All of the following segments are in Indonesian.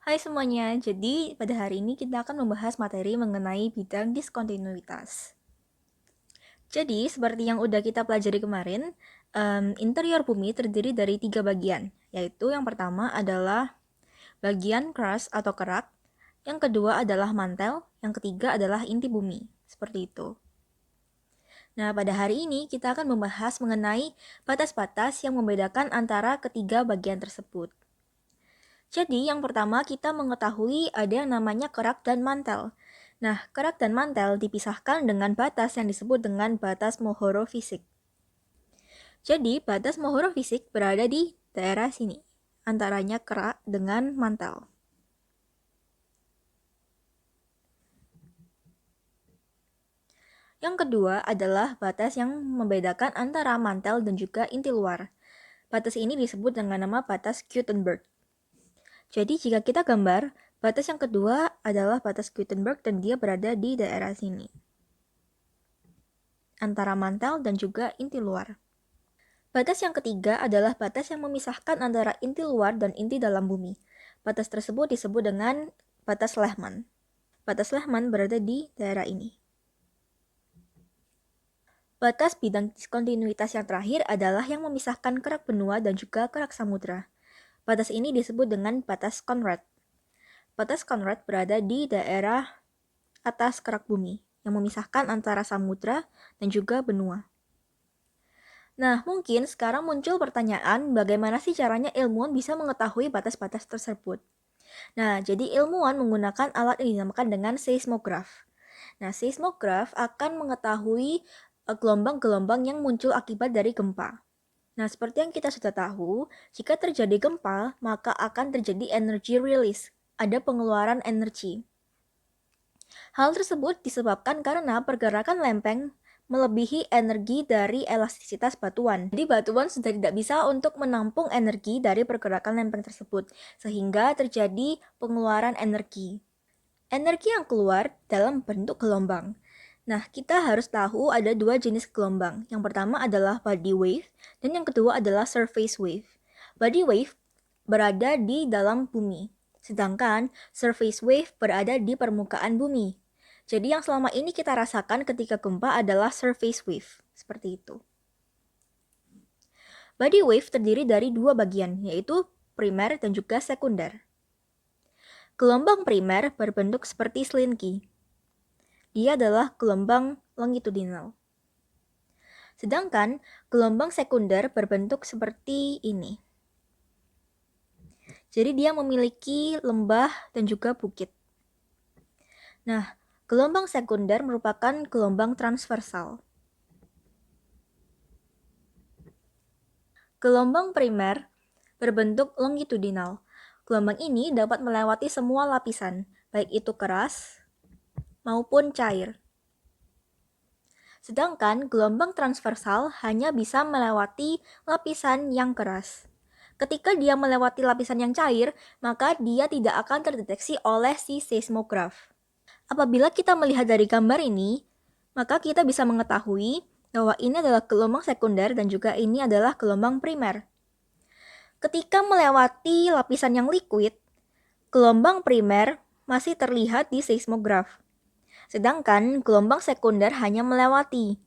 Hai semuanya, jadi pada hari ini kita akan membahas materi mengenai bidang diskontinuitas. Jadi, seperti yang udah kita pelajari kemarin, interior bumi terdiri dari 3 bagian, yaitu yang pertama adalah bagian crust atau kerak, yang kedua adalah mantel, yang ketiga adalah inti bumi, seperti itu. Nah, pada hari ini kita akan membahas mengenai batas-batas yang membedakan antara ketiga bagian tersebut. Jadi, yang pertama kita mengetahui ada yang namanya kerak dan mantel. Nah, kerak dan mantel dipisahkan dengan batas yang disebut dengan batas Mohoro fisik. Jadi, batas Mohoro fisik berada di daerah sini, antaranya kerak dengan mantel. Yang kedua adalah batas yang membedakan antara mantel dan juga inti luar. Batas ini disebut dengan nama batas Gutenberg. Jadi jika kita gambar, batas yang kedua adalah batas Gutenberg dan dia berada di daerah sini, antara mantel dan juga inti luar. Batas yang ketiga adalah batas yang memisahkan antara inti luar dan inti dalam bumi. Batas tersebut disebut dengan batas Lehman. Batas Lehman berada di daerah ini. Batas bidang diskontinuitas yang terakhir adalah yang memisahkan kerak benua dan juga kerak samudra. Batas ini disebut dengan batas Conrad. Batas Conrad berada di daerah atas kerak bumi, yang memisahkan antara samudra dan juga benua. Nah, mungkin sekarang muncul pertanyaan bagaimana sih caranya ilmuwan bisa mengetahui batas-batas tersebut. Nah, jadi ilmuwan menggunakan alat yang dinamakan dengan seismograf. Nah, seismograf akan mengetahui gelombang-gelombang yang muncul akibat dari gempa. Nah, seperti yang kita sudah tahu, jika terjadi gempa, maka akan terjadi energy release, ada pengeluaran energi. Hal tersebut disebabkan karena pergerakan lempeng melebihi energi dari elastisitas batuan. Jadi batuan sudah tidak bisa untuk menampung energi dari pergerakan lempeng tersebut, sehingga terjadi pengeluaran energi. Energi yang keluar dalam bentuk gelombang. Nah, kita harus tahu ada dua jenis gelombang. Yang pertama adalah body wave, dan yang kedua adalah surface wave. Body wave berada di dalam bumi, sedangkan surface wave berada di permukaan bumi. Jadi yang selama ini kita rasakan ketika gempa adalah surface wave, seperti itu. Body wave terdiri dari dua bagian, yaitu primer dan juga sekunder. Gelombang primer berbentuk seperti selinki. Dia adalah gelombang longitudinal. Sedangkan gelombang sekunder berbentuk seperti ini. Jadi dia memiliki lembah dan juga bukit. Nah, gelombang sekunder merupakan gelombang transversal. Gelombang primer berbentuk longitudinal. Gelombang ini dapat melewati semua lapisan, baik itu keras maupun cair. Sedangkan gelombang transversal hanya bisa melewati lapisan yang keras. Ketika dia melewati lapisan yang cair, maka dia tidak akan terdeteksi oleh si seismograf. Apabila kita melihat dari gambar ini, maka kita bisa mengetahui bahwa ini adalah gelombang sekunder dan juga ini adalah gelombang primer. Ketika melewati lapisan yang liquid, gelombang primer masih terlihat di seismograf. Sedangkan gelombang sekunder hanya melewati.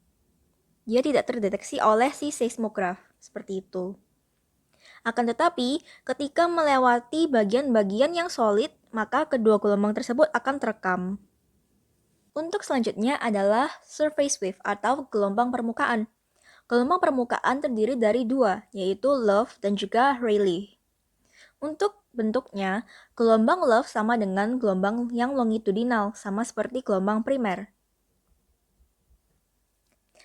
Dia tidak terdeteksi oleh si seismograf, seperti itu. Akan tetapi, ketika melewati bagian-bagian yang solid, maka kedua gelombang tersebut akan terekam. Untuk selanjutnya adalah surface wave atau gelombang permukaan. Gelombang permukaan terdiri dari dua, yaitu Love dan juga Rayleigh. Untuk bentuknya, gelombang Love sama dengan gelombang yang longitudinal, sama seperti gelombang primer.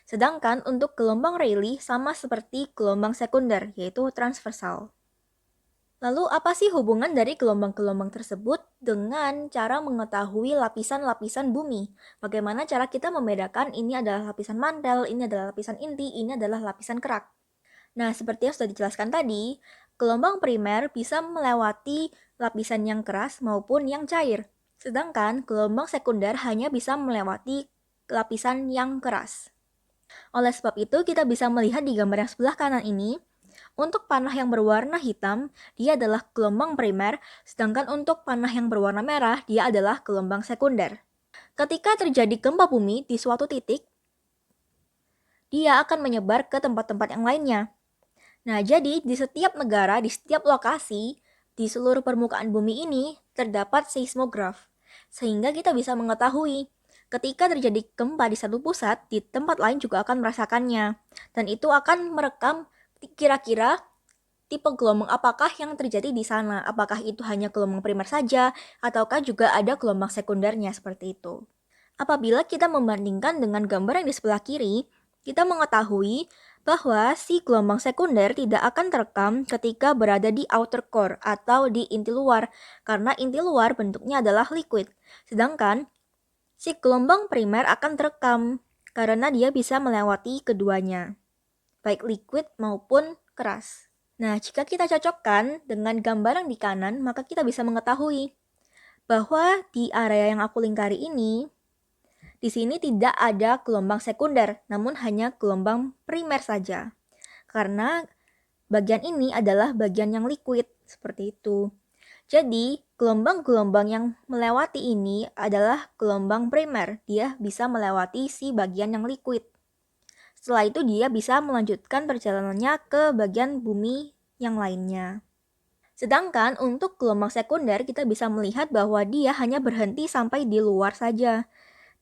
Sedangkan untuk gelombang Rayleigh sama seperti gelombang sekunder, yaitu transversal. Lalu apa sih hubungan dari gelombang-gelombang tersebut dengan cara mengetahui lapisan-lapisan bumi? Bagaimana cara kita membedakan ini adalah lapisan mantel, ini adalah lapisan inti, ini adalah lapisan kerak? Nah, seperti yang sudah dijelaskan tadi, gelombang primer bisa melewati lapisan yang keras maupun yang cair. Sedangkan gelombang sekunder hanya bisa melewati lapisan yang keras. Oleh sebab itu, kita bisa melihat di gambar yang sebelah kanan ini, Untuk panah yang berwarna hitam, dia adalah gelombang primer, sedangkan untuk panah yang berwarna merah, dia adalah gelombang sekunder. Ketika terjadi gempa bumi di suatu titik, dia akan menyebar ke tempat-tempat yang lainnya. Nah, jadi di setiap negara, di setiap lokasi, di seluruh permukaan bumi ini terdapat seismograf. Sehingga kita bisa mengetahui ketika terjadi gempa di satu pusat, di tempat lain juga akan merasakannya. Dan itu akan merekam kira-kira tipe gelombang apakah yang terjadi di sana. Apakah itu hanya gelombang primer saja, ataukah juga ada gelombang sekundernya seperti itu. Apabila kita membandingkan dengan gambar yang di sebelah kiri, kita mengetahui bahwa si gelombang sekunder tidak akan terekam ketika berada di outer core atau di inti luar, karena inti luar bentuknya adalah liquid. Sedangkan si gelombang primer akan terekam karena dia bisa melewati keduanya, baik liquid maupun keras. Nah, jika kita cocokkan dengan gambar yang di kanan, maka kita bisa mengetahui bahwa di area yang aku lingkari ini, di sini tidak ada gelombang sekunder, namun hanya gelombang primer saja. Karena bagian ini adalah bagian yang liquid, seperti itu. Jadi, gelombang-gelombang yang melewati ini adalah gelombang primer. Dia bisa melewati si bagian yang liquid. Setelah itu dia bisa melanjutkan perjalanannya ke bagian bumi yang lainnya. Sedangkan untuk gelombang sekunder kita bisa melihat bahwa dia hanya berhenti sampai di luar saja.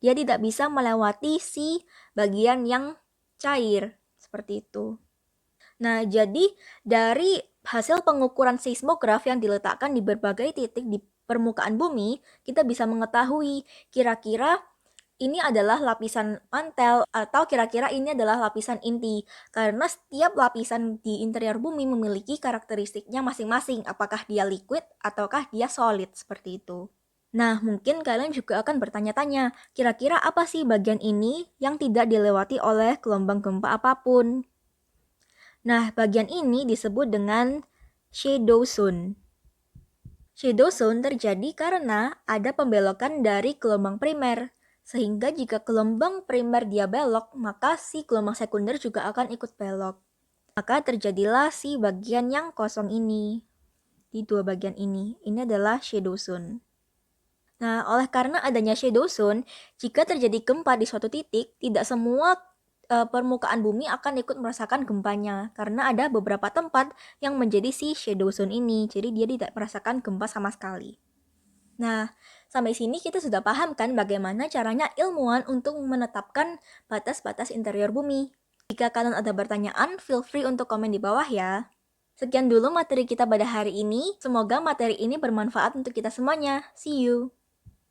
Dia tidak bisa melewati si bagian yang cair, seperti itu. Nah, jadi dari hasil pengukuran seismograf yang diletakkan di berbagai titik di permukaan bumi, kita bisa mengetahui kira-kira ini adalah lapisan mantel atau kira-kira ini adalah lapisan inti. Karena setiap lapisan di interior bumi memiliki karakteristiknya masing-masing, apakah dia liquid ataukah dia solid, seperti itu. Nah, mungkin kalian juga akan bertanya-tanya, kira-kira apa sih bagian ini yang tidak dilewati oleh gelombang gempa apapun? Nah, bagian ini disebut dengan shadow zone. Shadow zone terjadi karena ada pembelokan dari gelombang primer. Sehingga jika gelombang primer dia belok, maka si gelombang sekunder juga akan ikut belok. Maka terjadilah si bagian yang kosong ini. Di dua bagian ini. Ini adalah shadow zone. Nah, oleh karena adanya shadow zone, jika terjadi gempa di suatu titik, tidak semua permukaan bumi akan ikut merasakan gempanya. Karena ada beberapa tempat yang menjadi si shadow zone ini. Jadi dia tidak merasakan gempa sama sekali. Nah, sampai sini kita sudah paham kan bagaimana caranya ilmuwan untuk menetapkan batas-batas interior bumi. Jika kalian ada pertanyaan, feel free untuk komen di bawah ya. Sekian dulu materi kita pada hari ini. Semoga materi ini bermanfaat untuk kita semuanya. See you!